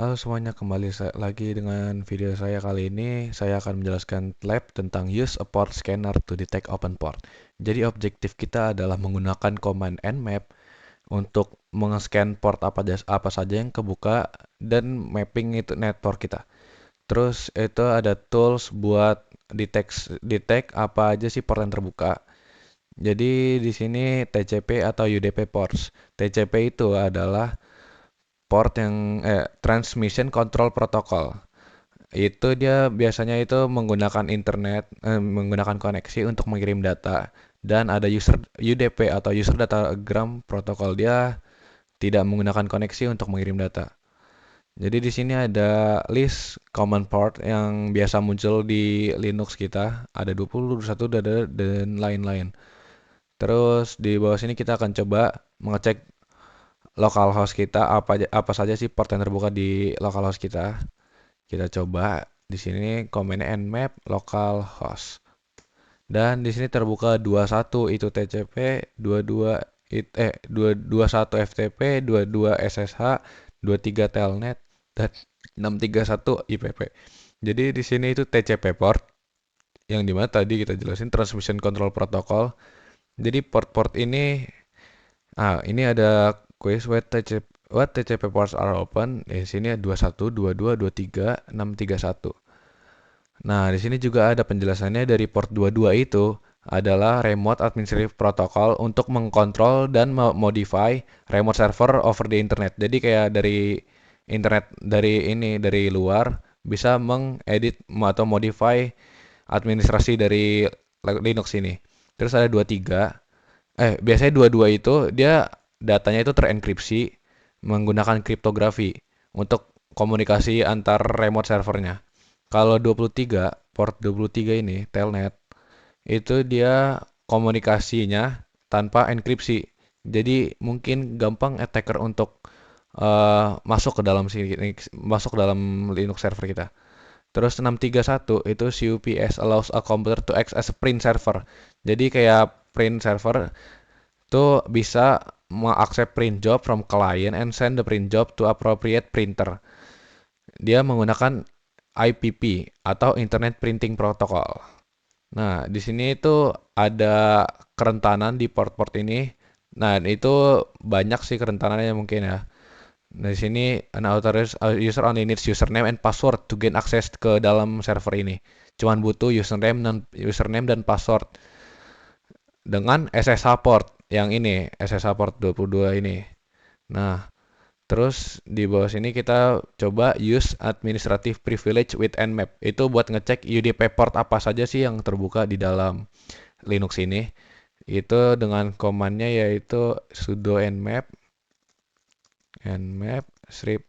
Halo semuanya, kembali lagi dengan video saya kali ini. Saya akan menjelaskan lab tentang use a port scanner to detect open port. Jadi objektif kita adalah menggunakan command nmap untuk mengescan port apa saja yang kebuka dan mapping itu network kita. Terus itu ada tools buat detect apa aja sih port yang terbuka. Jadi di sini TCP atau UDP ports. TCP itu adalah port yang transmission control protocol. Itu dia biasanya itu menggunakan internet, menggunakan koneksi untuk mengirim data. Dan ada user UDP atau user datagram protokol, dia tidak menggunakan koneksi untuk mengirim data. Jadi di sini ada list common port yang biasa muncul di Linux kita, ada 20, 21 dan lain-lain. Terus di bawah sini kita akan coba mengecek localhost kita, apa saja sih port yang terbuka di localhost kita. Kita coba di sini command nmap localhost. Dan di sini terbuka 21 itu TCP, 22 21 FTP, 22 SSH, 23 Telnet dan 631 IPP. Jadi di sini itu TCP port yang dimana tadi kita jelasin Transmission Control Protocol. Jadi port-port ini ada quiz what TCP ports are open. Di sini 21, 22, 23, 631. Nah, di sini juga ada penjelasannya dari port 22 itu adalah remote administrative protocol untuk mengkontrol dan modify remote server over the internet. Jadi kayak dari internet dari luar bisa mengedit atau modify administrasi dari Linux ini. Terus ada 23. Biasanya 22 itu dia datanya itu terenkripsi menggunakan kriptografi untuk komunikasi antar remote servernya. Kalau 23, port 23 ini, telnet, itu dia komunikasinya tanpa enkripsi. Jadi mungkin gampang attacker untuk masuk ke dalam sini, masuk ke dalam Linux server kita. Terus 631 itu CUPS allows a computer to act as a print server. Jadi kayak print server itu bisa mengakses print job from client and send the print job to appropriate printer. Dia menggunakan IPP atau Internet Printing Protocol. Nah, di sini itu ada kerentanan di port-port ini. Nah, itu banyak sih kerentanannya mungkin ya. Nah, di sini an authorized user only needs username and password to gain access ke dalam server ini. Cuman butuh username dan password dengan SSH port yang ini, SSH port 22 ini. Nah, terus di bawah sini kita coba use administrative privilege with nmap. Itu buat ngecek UDP port apa saja sih yang terbuka di dalam Linux ini. Itu dengan komannya yaitu sudo nmap strip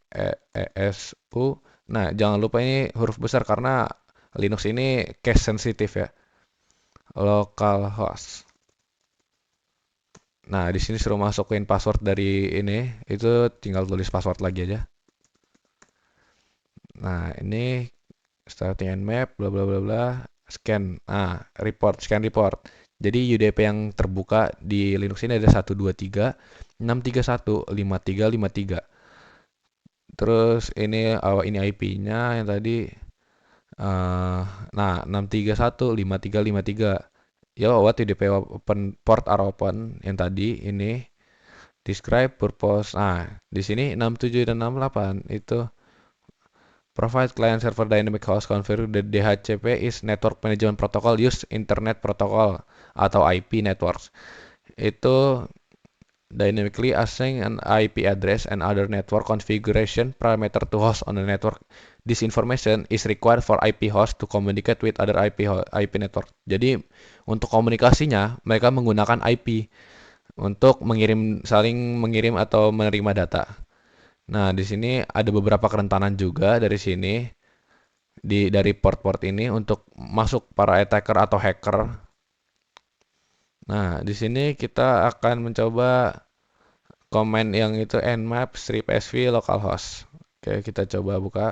esu. Nah, jangan lupa ini huruf besar karena Linux ini case sensitif ya. Localhost. Nah, di sini suruh masukin password dari ini, itu tinggal tulis password lagi aja. Nah, ini starting nmap bla bla bla bla scan. Scan report. Jadi UDP yang terbuka di Linux ini ada 123 631 5353. Terus ini IP-nya yang tadi eh nah 631 5353. Yo, what UDP open port are open yang tadi ini describe purpose. Nah, di sini 67 dan 68 itu provide client server dynamic host configure the DHCP is network management protocol use internet protocol atau IP networks. Itu dynamically assign an IP address and other network configuration parameter to host on the network. This information is required for IP host to communicate with other IP network. Jadi untuk komunikasinya mereka menggunakan IP untuk saling mengirim atau menerima data. Nah, di sini ada beberapa kerentanan juga dari sini dari port-port ini untuk masuk para attacker atau hacker. Nah, di sini kita akan mencoba command yang itu nmap strip sv localhost. Oke, kita coba buka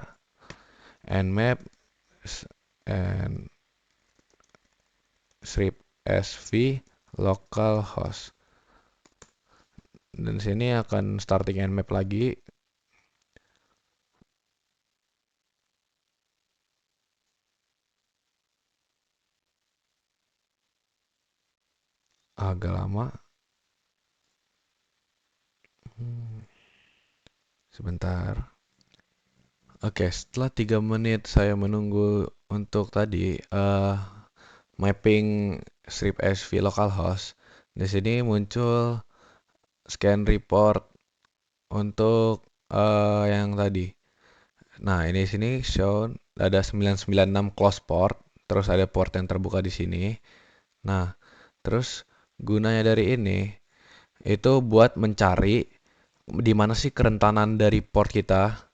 nmap and strip sv localhost. Dan sini akan starting nmap lagi. Agak lama. Hmm, Sebentar. Oke, setelah 3 menit saya menunggu untuk tadi mapping strip SV localhost, di sini muncul scan report untuk yang tadi. Nah, ini sini show ada 996 close port, terus ada port yang terbuka di sini. Nah, terus gunanya dari ini itu buat mencari di mana sih kerentanan dari port kita.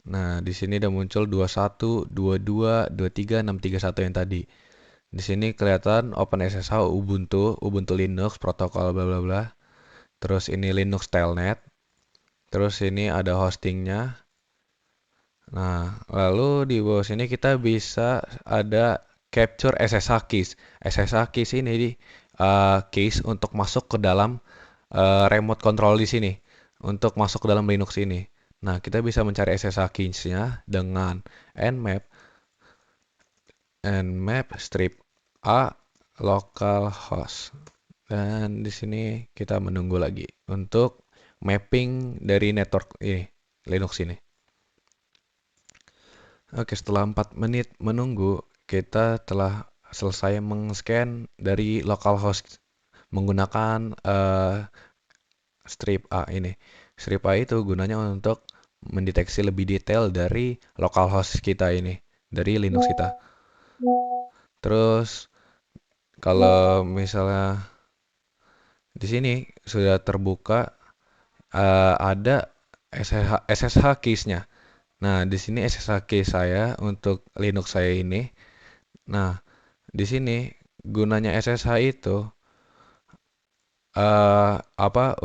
Nah, di sini udah muncul 21, 22, 23, 631 yang tadi. Di sini kelihatan OpenSSH Ubuntu, Ubuntu Linux, protokol bla bla bla. Terus ini Linux Telnet. Terus ini ada hostingnya. Nah, lalu di bawah sini kita bisa ada capture SSH keys. SSH keys ini keys untuk masuk ke dalam remote control di sini, untuk masuk ke dalam Linux ini. Nah, kita bisa mencari SSH keys-nya dengan nmap strip a localhost. Dan di sini kita menunggu lagi untuk mapping dari network ini, Linux ini. Oke, setelah 4 menit menunggu, kita telah selesai meng-scan dari localhost menggunakan strip A ini. Strip A itu gunanya untuk mendeteksi lebih detail dari localhost kita ini, dari Linux kita. Terus kalau misalnya di sini sudah terbuka ada SSH keys-nya. Nah, di sini SSH key saya untuk Linux saya ini. Nah, di sini gunanya SSH itu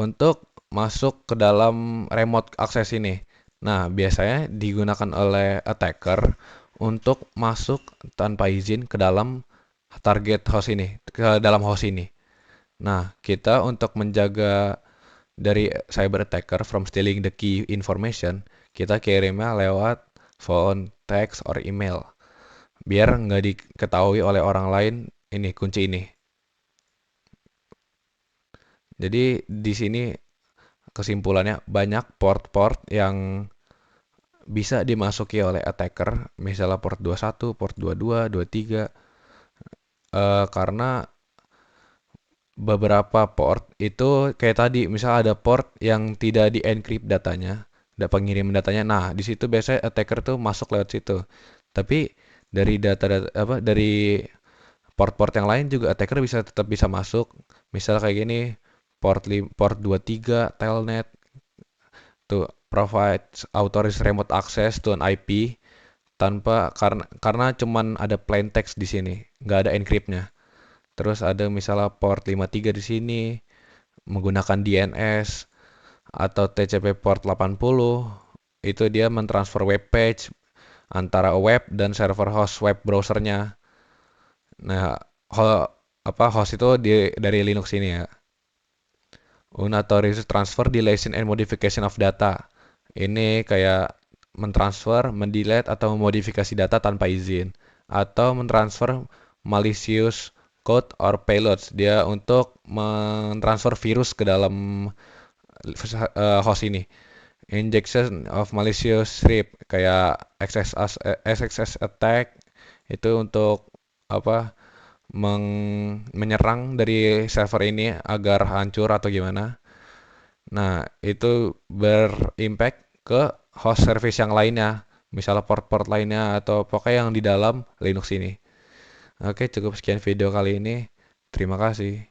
untuk masuk ke dalam remote access ini. Nah, biasanya digunakan oleh attacker untuk masuk tanpa izin ke dalam target host ini, ke dalam host ini. Nah, kita untuk menjaga dari cyber attacker from stealing the key information, kita kirimnya lewat phone, text, or email. Biar nggak diketahui oleh orang lain ini kunci ini. Jadi di sini kesimpulannya banyak port-port yang bisa dimasuki oleh attacker, misalnya port 21, port 22, 23, karena beberapa port itu kayak tadi, misal ada port yang tidak di-encrypt datanya, ada pengiriman datanya. Nah, di situ biasanya attacker tuh masuk lewat situ. Tapi dari data-data apa dari port-port yang lain juga attacker bisa tetap bisa masuk. Misal kayak gini, port 23 telnet to provide authorized remote access to an IP karena cuman ada plain text di sini, nggak ada encryptnya. Terus ada misalnya port 53 di sini menggunakan DNS atau TCP port 80, itu dia mentransfer web page antara web dan server host web browsernya. Nah, host itu dari Linux ini ya. Unauthorized transfer, deletion and modification of data. Ini kayak mentransfer, mendelete atau memodifikasi data tanpa izin, atau mentransfer malicious code or payloads. Dia untuk mentransfer virus ke dalam host ini. Injection of malicious script kayak XXS attack itu untuk apa menyerang dari server ini agar hancur atau gimana. Nah, itu berimpact ke host service yang lainnya, misalnya port-port lainnya atau pokoknya yang di dalam Linux ini. Oke, cukup sekian video kali ini. Terima kasih.